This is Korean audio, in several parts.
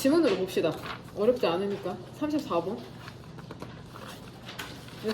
지문으로 봅시다. 어렵지 않으니까. 34번.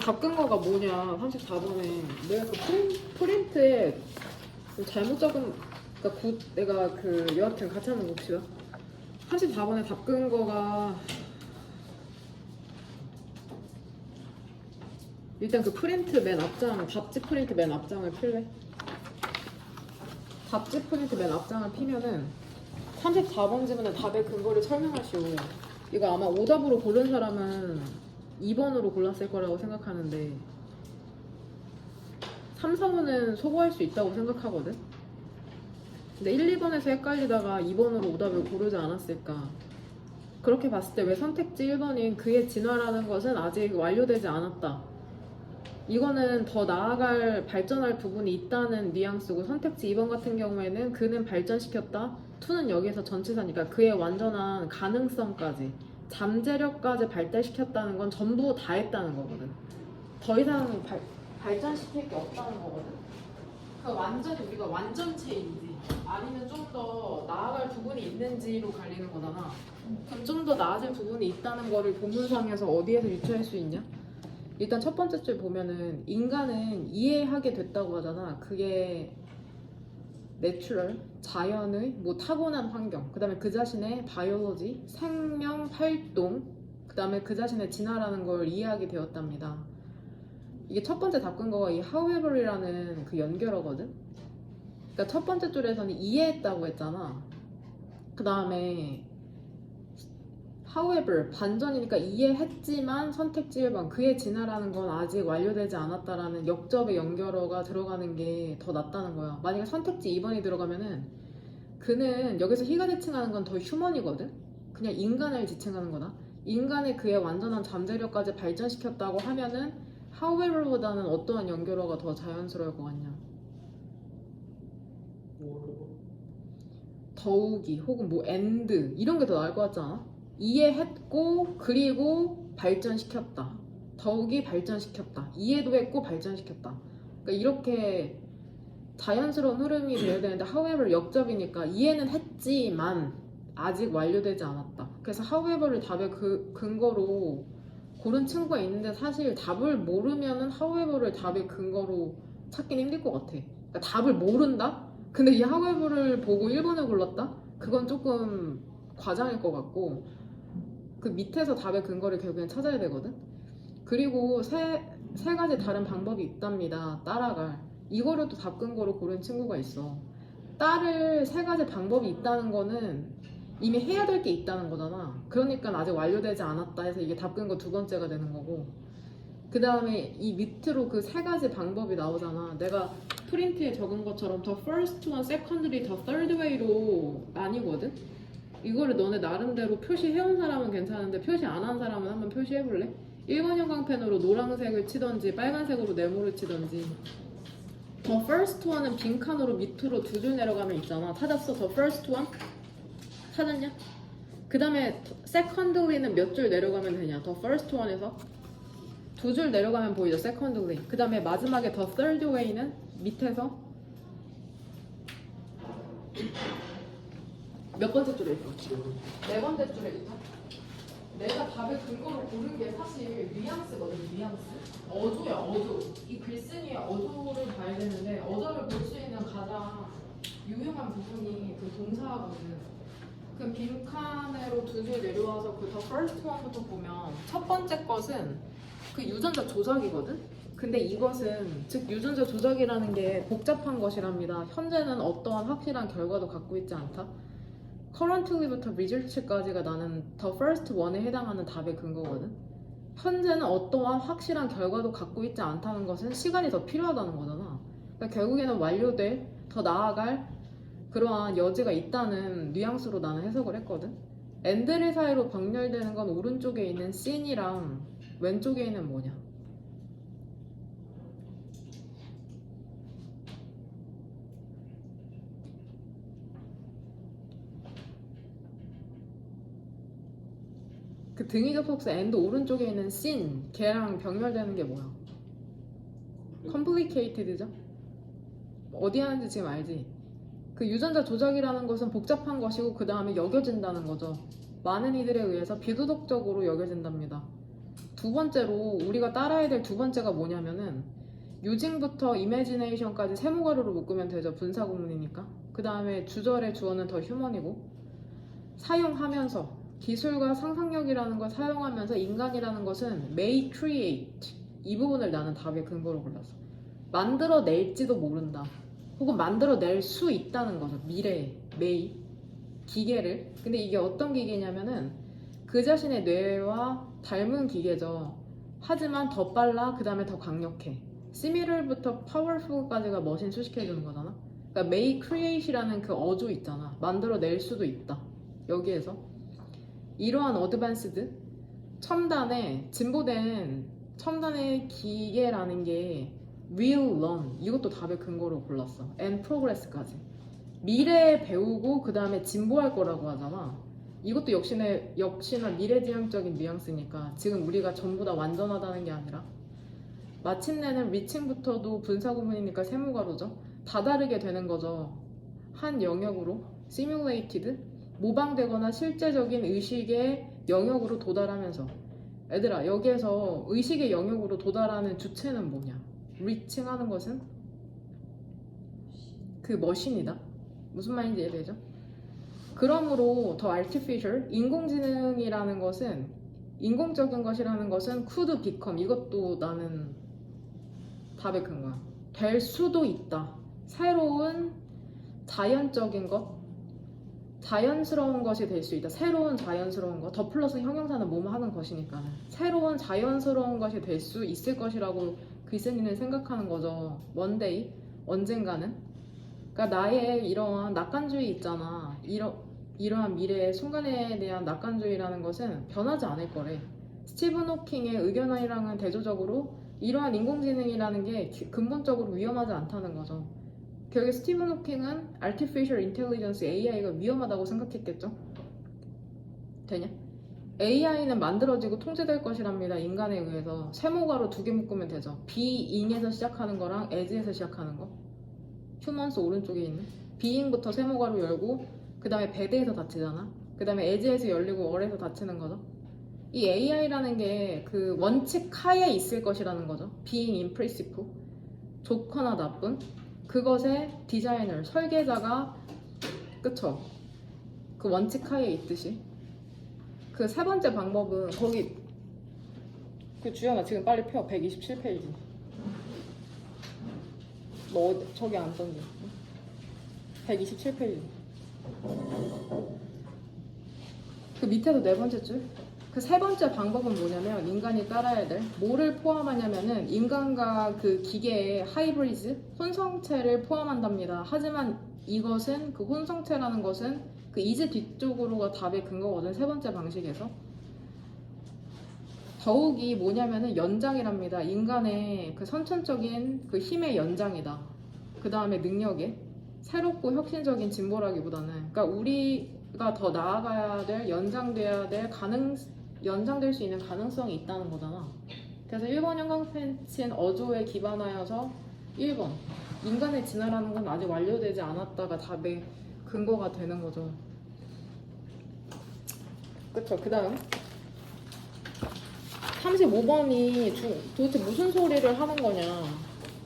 답 근거가 뭐냐? 34번에 내가 그 프린트에 잘못 적은, 그러니까 내가 그 여하튼 같이 한번 봅시다. 34번에 답 근거가 일단 그 프린트 맨 앞장, 답지 프린트 맨 앞장을 필래? 답지 프린트 맨 앞장을 피면은 34번 지문에 답의 근거를 설명하시오. 이거 아마 오답으로 고른 사람은 2번으로 골랐을 거라고 생각하는데 3, 4번은 소거할 수 있다고 생각하거든? 근데 1, 2번에서 헷갈리다가 2번으로 오답을 고르지 않았을까? 그렇게 봤을 때 왜 선택지 1번인 그의 진화라는 것은 아직 완료되지 않았다. 이거는 더 나아갈 발전할 부분이 있다는 뉘앙스고, 선택지 2번 같은 경우에는 그는 발전시켰다. 2는 여기서 전치사니까 그의 완전한 가능성까지, 잠재력까지 발달시켰다는 건 전부 다 했다는 거거든. 더 이상 발전시킬 게 없다는 거거든. 그 완전히 우리가 완전체인지 아니면 좀 더 나아갈 부분이 있는지로 갈리는 거잖아. 그럼 좀 더 나아질 부분이 있다는 거를 본문상에서 어디에서 유추할 수 있냐? 일단 첫 번째 줄 보면은 인간은 이해하게 됐다고 하잖아. 그게 내추럴, 자연의 뭐 타고난 환경, 그 다음에 그 자신의 바이올로지, 생명, 활동, 그 다음에 그 자신의 진화라는 걸 이해하게 되었답니다. 이게 첫 번째 답 근거가 이 however이라는 그 연결어거든. 그러니까 첫 번째 줄에서는 이해했다고 했잖아. 그 다음에 however 반전이니까 이해했지만 선택지 1번 그의 진화라는 건 아직 완료되지 않았다라는 역접의 연결어가 들어가는 게 더 낫다는 거야. 만약에 선택지 2번이 들어가면은 그는 여기서 희가 지칭하는 건 더 휴먼이거든. 그냥 인간을 지칭하는 거다. 인간의 그의 완전한 잠재력까지 발전시켰다고 하면은 however보다는 어떠한 연결어가 더 자연스러울 것 같냐? 더욱이 혹은 뭐 and 이런 게 더 나을 것 같지 않아? 이해했고 그리고 발전시켰다. 더욱이 발전시켰다. 이해도 했고 발전시켰다. 그러니까 이렇게 자연스러운 흐름이 돼야 되는데 however 역접이니까 이해는 했지만 아직 완료되지 않았다. 그래서 however를 답의 근거로 고른 친구가 있는데 사실 답을 모르면은 however를 답의 근거로 찾긴 힘들 것 같아. 그러니까 답을 모른다? 근데 이 however를 보고 1번을 골랐다? 그건 조금 과장일 것 같고, 그 밑에서 답의 근거를 결국엔 찾아야 되거든? 그리고 세 가지 다른 방법이 있답니다. 따라갈. 이거를 또 답 근거로 고른 친구가 있어. 따를 세 가지 방법이 있다는 거는 이미 해야 될 게 있다는 거잖아. 그러니까 아직 완료되지 않았다 해서 이게 답 근거 두 번째가 되는 거고, 그 다음에 이 밑으로 그 세 가지 방법이 나오잖아. 내가 프린트에 적은 것처럼 더 first one, secondary, 더 third way로 나뉘거든? 이거를 너네 나름대로 표시해온 사람은 괜찮은데 표시 안 한 사람은 한번 표시해볼래? 1번 형광펜으로 노란색을 치던지 빨간색으로 네모를 치던지. 더 first one은 빈칸으로 밑으로 두 줄 내려가면 있잖아. 찾았어? 더 first one? 찾았냐? 그 다음에 secondary는 몇 줄 내려가면 되냐? 더 first one에서 두 줄 내려가면 보이죠? secondary. 그 다음에 마지막에 더 third way는 밑에서 몇 번째 줄에 있어? 네 번째 줄에 있어? 내가 답의 근거로 고른 게 사실 뉘앙스거든, 뉘앙스. 어조야, 어조. 이 글쓴이의 어조를 봐야 되는데 어조를 볼 수 있는 가장 유용한 부분이 그 동사거든. 그럼 빈칸으로 두 줄 내려와서 그 더 first one부터 보면 첫 번째 것은 그 유전자 조작이거든? 근데 이것은 즉 유전자 조작이라는 게 복잡한 것이랍니다. 현재는 어떠한 확실한 결과도 갖고 있지 않다. currently부터 results까지가 나는 the first one에 해당하는 답의 근거거든. 현재는 어떠한 확실한 결과도 갖고 있지 않다는 것은 시간이 더 필요하다는 거잖아. 그러니까 결국에는 완료될, 더 나아갈 그러한 여지가 있다는 뉘앙스로 나는 해석을 했거든. and를 사이로 병렬되는 건 오른쪽에 있는 sin이랑 왼쪽에 있는 뭐냐? 그 등위 접속사 and 오른쪽에 있는 sin 걔랑 병렬되는 게 뭐야? complicated죠? 어디 하는지 지금 알지? 그 유전자 조작이라는 것은 복잡한 것이고 그 다음에 여겨진다는 거죠. 많은 이들에 의해서 비도덕적으로 여겨진답니다. 두 번째로 우리가 따라야 될 두 번째가 뭐냐면은 유징부터 이매지네이션까지 세모가루로 묶으면 되죠. 분사구문이니까. 그 다음에 주절의 주어는 더 휴먼이고 사용하면서 기술과 상상력이라는 걸 사용하면서 인간이라는 것은 may create 이 부분을 나는 답의 근거로 골랐어. 만들어낼지도 모른다. 혹은 만들어낼 수 있다는 거죠. 미래에 may 기계를. 근데 이게 어떤 기계냐면은 그 자신의 뇌와 닮은 기계죠. 하지만 더 빨라. 그 다음에 더 강력해. similar부터 powerful까지가 머신 수식해주는 거잖아. 그러니까 may create이라는 그 어조 있잖아. 만들어낼 수도 있다. 여기에서 이러한 어드밴스드 첨단의 진보된 첨단의 기계라는 게 will learn 이것도 답의 근거로 골랐어. and progress까지 미래에 배우고 그 다음에 진보할 거라고 하잖아. 이것도 역시나 미래지향적인 뉘앙스니까 지금 우리가 전부 다 완전하다는 게 아니라 마침내는 reaching부터도 분사구문이니까 세모가루죠. 다다르게 되는 거죠. 한 영역으로 simulated 모방되거나 실제적인 의식의 영역으로 도달하면서 얘들아 여기에서 의식의 영역으로 도달하는 주체는 뭐냐? reaching 하는 것은 그 머신이다. 무슨 말인지 이해되죠? 그러므로 더 artificial 인공지능이라는 것은 인공적인 것이라는 것은 could become 이것도 나는 답의 근거야. 될 수도 있다. 새로운 자연적인 것 자연스러운 것이 될 수 있다. 새로운 자연스러운 것. 더 플러스 형용사는 뭐뭐 하는 것이니까. 새로운 자연스러운 것이 될 수 있을 것이라고 글쓴이는 생각하는 거죠. one day, 언젠가는. 그러니까 나의 이러한 낙관주의 있잖아. 이러한 미래의 순간에 대한 낙관주의라는 것은 변하지 않을 거래. 스티븐 호킹의 의견이랑은 대조적으로 이러한 인공지능이라는 게 근본적으로 위험하지 않다는 거죠. 결국 스티븐 호킹은 Artificial Intelligence, AI가 위험하다고 생각했겠죠? 되냐? AI는 만들어지고 통제될 것이랍니다. 인간에 의해서. 세모가로 두 개 묶으면 되죠. being에서 시작하는 거랑 as에서 시작하는 거. 휴먼스 오른쪽에 있는 being부터 세모가로 열고 그 다음에 bed에서 닫히잖아. 그 다음에 as에서 열리고 all에서 닫히는 거죠. 이 AI라는 게 그 원칙 하에 있을 것이라는 거죠. being in principle. 좋거나 나쁜 그것의 디자이너, 설계자가 그쵸? 그 원칙 하에 있듯이 그 세 번째 방법은 거기 그 주연아 지금 빨리 펴 127페이지 너 저기 안 던져 127페이지 그 밑에서 네 번째 줄 그 세 번째 방법은 뭐냐면 인간이 따라야 될 뭐를 포함하냐면은 인간과 그 기계의 하이브리드 혼성체를 포함한답니다. 하지만 이것은 그 혼성체라는 것은 그 이제 뒤쪽으로가 답의 근거거든. 세 번째 방식에서 더욱이 뭐냐면은 연장이랍니다. 인간의 그 선천적인 그 힘의 연장이다. 그 다음에 능력의 새롭고 혁신적인 진보라기보다는 그러니까 우리가 더 나아가야 될 연장돼야 될 연장될 수 있는 가능성이 있다는 거잖아. 그래서 1번 형광 펜친 어조에 기반하여서 1번 인간의 진화라는 건 아직 완료되지 않았다가 답의 근거가 되는 거죠. 그쵸? 그 다음 35번이 도대체 무슨 소리를 하는 거냐,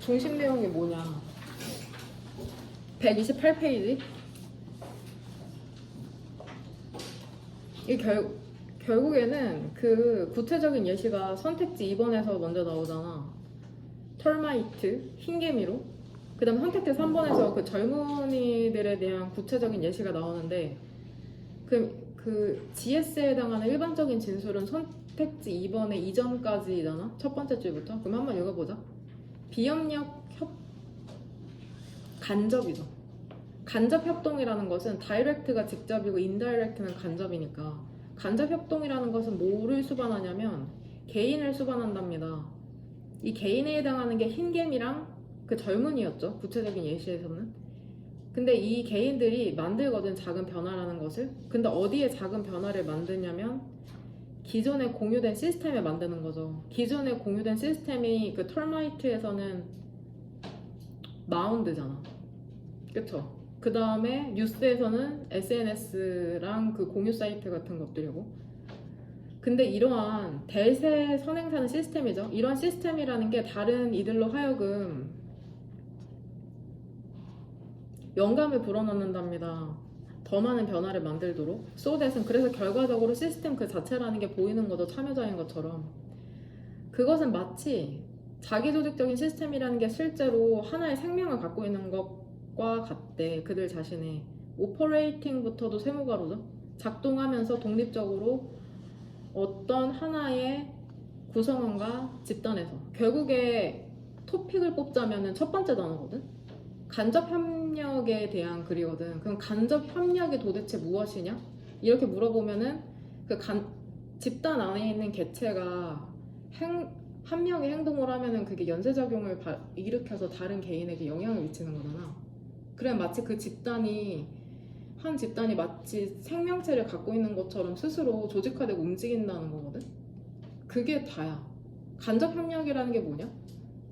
중심 내용이 뭐냐. 128페이지 이 결국에는 그 구체적인 예시가 선택지 2번에서 먼저 나오잖아. 털마이트, 흰개미로. 그 다음 선택지 3번에서 그 젊은이들에 대한 구체적인 예시가 나오는데 그 GS에 해당하는 일반적인 진술은 선택지 2번의 이전까지잖아. 첫 번째 줄부터. 그럼 한번 읽어보자. 비협력 간접이죠. 간접 협동이라는 것은 다이렉트가 직접이고 인다이렉트는 간접이니까 간접 협동이라는 것은 뭐를 수반하냐면 개인을 수반한답니다. 이 개인에 해당하는 게 흰개미랑 그 젊은이였죠. 구체적인 예시에서는. 근데 이 개인들이 만들거든, 작은 변화라는 것을. 근데 어디에 작은 변화를 만드냐면 기존에 공유된 시스템에 만드는 거죠. 기존에 공유된 시스템이 그 털마이트에서는 마운드잖아. 그쵸? 그 다음에 뉴스에서는 SNS랑 그 공유 사이트 같은 것들이고. 근데 이러한 대세 선행사는 시스템이죠. 이러한 시스템이라는 게 다른 이들로 하여금 영감을 불어넣는답니다. 더 많은 변화를 만들도록. So that은 그래서 결과적으로 시스템 그 자체라는 게 보이는 거죠. 참여자인 것처럼. 그것은 마치 자기조직적인 시스템이라는 게 실제로 하나의 생명을 갖고 있는 것과 같대. 그들 자신의 오퍼레이팅부터도 세무가로죠. 작동하면서 독립적으로 어떤 하나의 구성원과 집단에서 결국에 토픽을 뽑자면 첫 번째 단어거든. 간접 협력에 대한 글이거든. 그럼 간접 협력이 도대체 무엇이냐? 이렇게 물어보면은 그 집단 안에 있는 개체가 한 명이 행동을 하면은 그게 연쇄작용을 일으켜서 다른 개인에게 영향을 미치는 거잖아. 그래 마치 그 한 집단이 마치 생명체를 갖고 있는 것처럼 스스로 조직화되고 움직인다는 거거든. 그게 다야. 간접 협력이라는 게 뭐냐?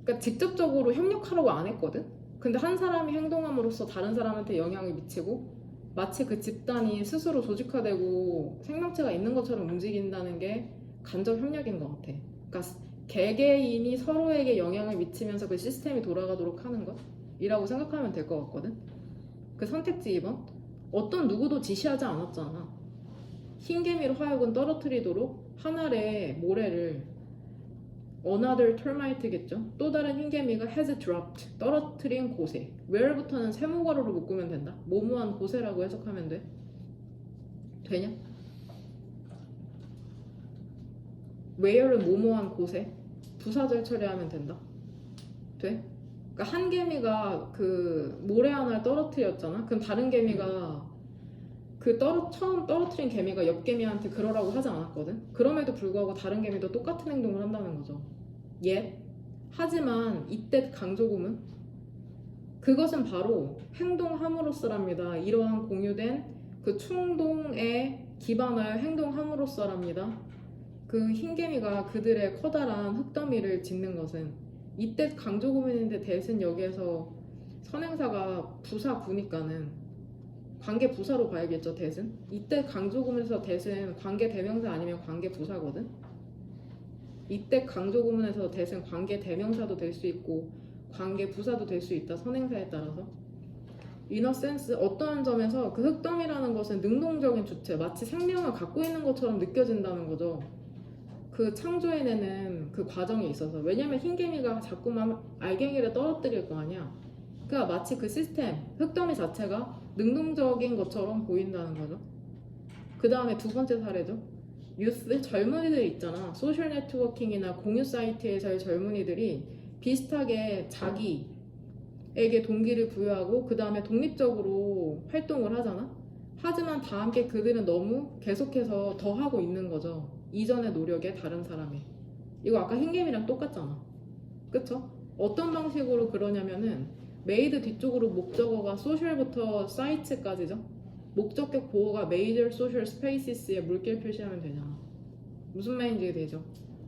그러니까 직접적으로 협력하라고 안 했거든. 근데 한 사람이 행동함으로써 다른 사람한테 영향을 미치고 마치 그 집단이 스스로 조직화되고 생명체가 있는 것처럼 움직인다는 게 간접 협력인 것 같아. 그러니까 개개인이 서로에게 영향을 미치면서 그 시스템이 돌아가도록 하는 것이라고 생각하면 될 것 같거든. 그 선택지 2번. 어떤 누구도 지시하지 않았잖아. 흰개미로 하여금 떨어뜨리도록 한 알의 모래를 another termite겠죠. 또 다른 흰개미가 has dropped, 떨어뜨린 곳에. where부터는 세모가로로 묶으면 된다. 뭐뭐한 곳에라고 해석하면 돼. 되냐? where는 뭐뭐한 곳에 부사절 처리하면 된다. 돼? 그러니까 한 개미가 그 모래 하나를 떨어뜨렸잖아. 그럼 다른 개미가 처음 떨어뜨린 개미가 옆 개미한테 그러라고 하지 않았거든. 그럼에도 불구하고 다른 개미도 똑같은 행동을 한다는 거죠. 하지만 이때 강조구문 그것은 바로 행동함으로써랍니다. 이러한 공유된 그 충동에 기반하여 행동함으로써랍니다. 그 흰개미가 그들의 커다란 흙더미를 짓는 것은 이때 강조구문인데 대신 여기에서 선행사가 부사구니까는 관계 부사로 봐야겠죠. 대신 이때 강조구문에서 대신 관계 대명사 아니면 관계 부사거든. 이때 강조구문에서 대신 관계 대명사도 될 수 있고 관계 부사도 될 수 있다. 선행사에 따라서. 이너센스 어떠한 점에서 그 흙더미라는 것은 능동적인 주체 마치 생명을 갖고 있는 것처럼 느껴진다는 거죠. 그 창조해내는 그 과정에 있어서. 왜냐면 흰개미가 자꾸만 알갱이를 떨어뜨릴 거 아니야. 그러니까 마치 그 시스템 흙더미 자체가 능동적인 것처럼 보인다는 거죠. 그 다음에 두 번째 사례죠. 유스 젊은이들 있잖아. 소셜 네트워킹이나 공유 사이트에서의 젊은이들이 비슷하게 자기에게 동기를 부여하고 그 다음에 독립적으로 활동을 하잖아. 하지만 다 함께 그들은 너무 계속해서 더 하고 있는 거죠. 이전의 노력에 다른 사람이. 이거 아까 흰개미랑 똑같잖아. 그쵸? 어떤 방식으로 그러냐면은 메이드 뒤쪽으로 목적어가 소셜부터 사이트까지죠. 목적격 보호가 메이저 소셜 스페이시스에 물결 표시하면 되잖아. 무슨 말인지 되죠?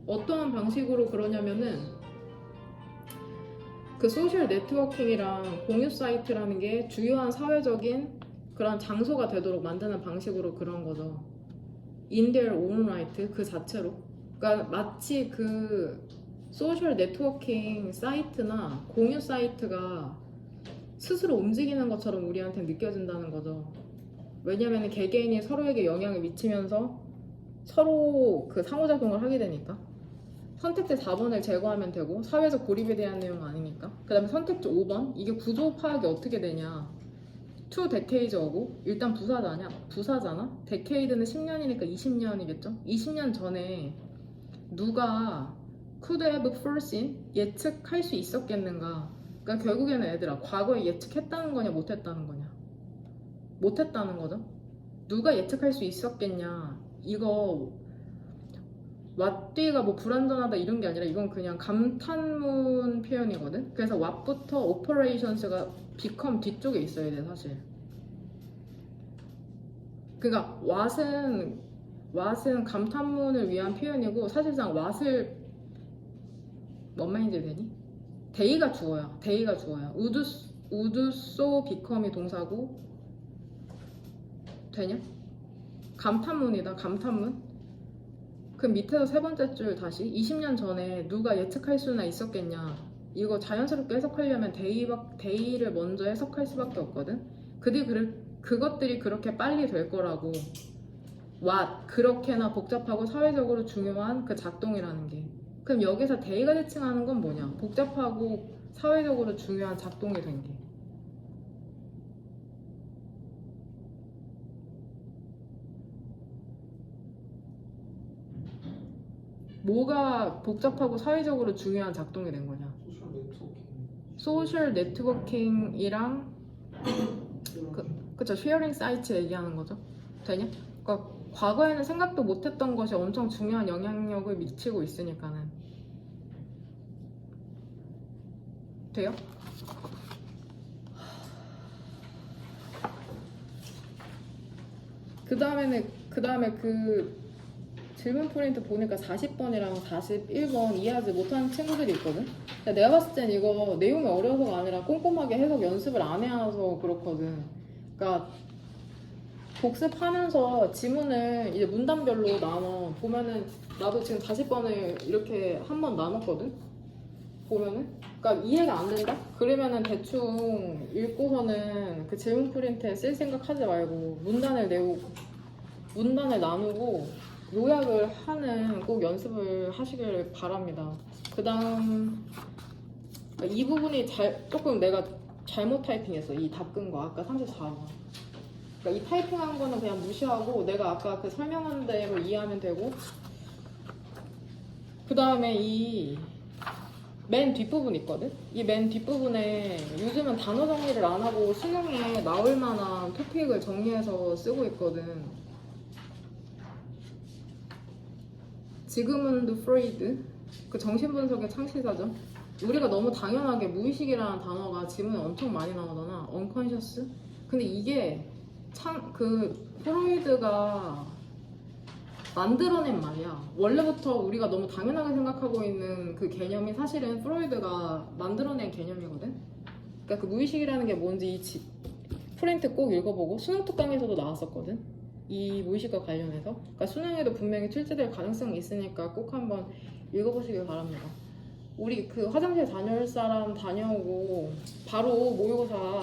어떠한 방식으로 그러냐면은 그 소셜 네트워킹이랑 공유 사이트라는 게 주요한 사회적인 그런 장소가 되도록 만드는 방식으로 그런 거죠. In their own right 그 자체로. 그러니까 마치 그 소셜 네트워킹 사이트나 공유 사이트가 스스로 움직이는 것처럼 우리한테 느껴진다는 거죠. 왜냐면 개개인이 서로에게 영향을 미치면서 서로 그 상호작용을 하게 되니까. 선택지 4번을 제거하면 되고 사회적 고립에 대한 내용은 아니니까. 그 다음에 선택지 5번 이게 구조 파악이 어떻게 되냐. two decade하고 일단 부사잖아. decade는 10년이니까 20년이겠죠. 20년 전에 누가 could have foreseen 예측할 수 있었겠는가. 그러니까 결국에는 얘들아 과거에 예측했다는 거냐 못했다는 거냐. 못했다는 거죠. 누가 예측할 수 있었겠냐. 이거 왓뒤가 뭐 불완전하다 이런 게 아니라 이건 그냥 감탄문 표현이거든. 그래서 what부터 operations가 become 뒤쪽에 있어야 돼 사실. 그러니까 what은 감탄문을 위한 표현이고 사실상 what을 뭔 말인지 되니? 데이가 주어야. would so become이 동사고 되냐? 감탄문이다. 감탄문. 그럼 밑에서 세 번째 줄 다시 20년 전에 누가 예측할 수나 있었겠냐. 이거 자연스럽게 해석하려면 데이를 먼저 해석할 수밖에 없거든. 그것들이 그렇게 빨리 될 거라고. what 그렇게나 복잡하고 사회적으로 중요한 그 작동이라는 게. 그럼 여기서 데이가 대칭하는 건 뭐냐? 복잡하고 사회적으로 중요한 작동이 된 게. 뭐가 복잡하고 사회적으로 중요한 작동이 된 거냐? 소셜 네트워킹이랑 그쵸, 쉐어링 사이트 얘기하는 거죠. 되냐? 그러니까 과거에는 생각도 못했던 것이 엄청 중요한 영향력을 미치고 있으니까는. 돼요? 그 다음에 그 질문 프린트 보니까 40번이랑 41번 이해하지 못하는 친구들이 있거든? 근데 내가 봤을 땐 이거 내용이 어려워서가 아니라 꼼꼼하게 해석 연습을 안 해와서 그렇거든. 그러니까 복습하면서 지문을 이제 문단별로 나눠 보면은, 나도 지금 40번을 이렇게 한 번 나눴거든? 보면은? 그러니까 이해가 안 된다? 그러면은 대충 읽고서는 그 질문 프린트에 쓸 생각 하지 말고 문단을 나누고 요약을 하는 꼭 연습을 하시길 바랍니다. 그 다음 이 부분이 조금 내가 잘못 타이핑했어. 이 답근 거 아까 34번. 그러니까 이 타이핑한 거는 그냥 무시하고 내가 아까 그 설명한 대로 이해하면 되고, 그 다음에 이 맨 뒷부분 있거든? 이 맨 뒷부분에 요즘은 단어 정리를 안 하고 수능에 나올 만한 토픽을 정리해서 쓰고 있거든. 지그문드 프로이드, 그 정신분석의 창시자죠. 우리가 너무 당연하게 무의식이라는 단어가 지문에 엄청 많이 나오잖아. unconscious. 근데 이게 프로이드가 만들어낸 말이야. 원래부터 우리가 너무 당연하게 생각하고 있는 그 개념이 사실은 프로이드가 만들어낸 개념이거든. 그러니까 그 무의식이라는 게 뭔지 프린트 꼭 읽어보고, 수능 특강에서도 나왔었거든. 이 무의식과 관련해서. 그러니까 수능에도 분명히 출제될 가능성이 있으니까 꼭 한번 읽어보시길 바랍니다. 우리 그 화장실 다녀올 사람 다녀오고 바로 모의고사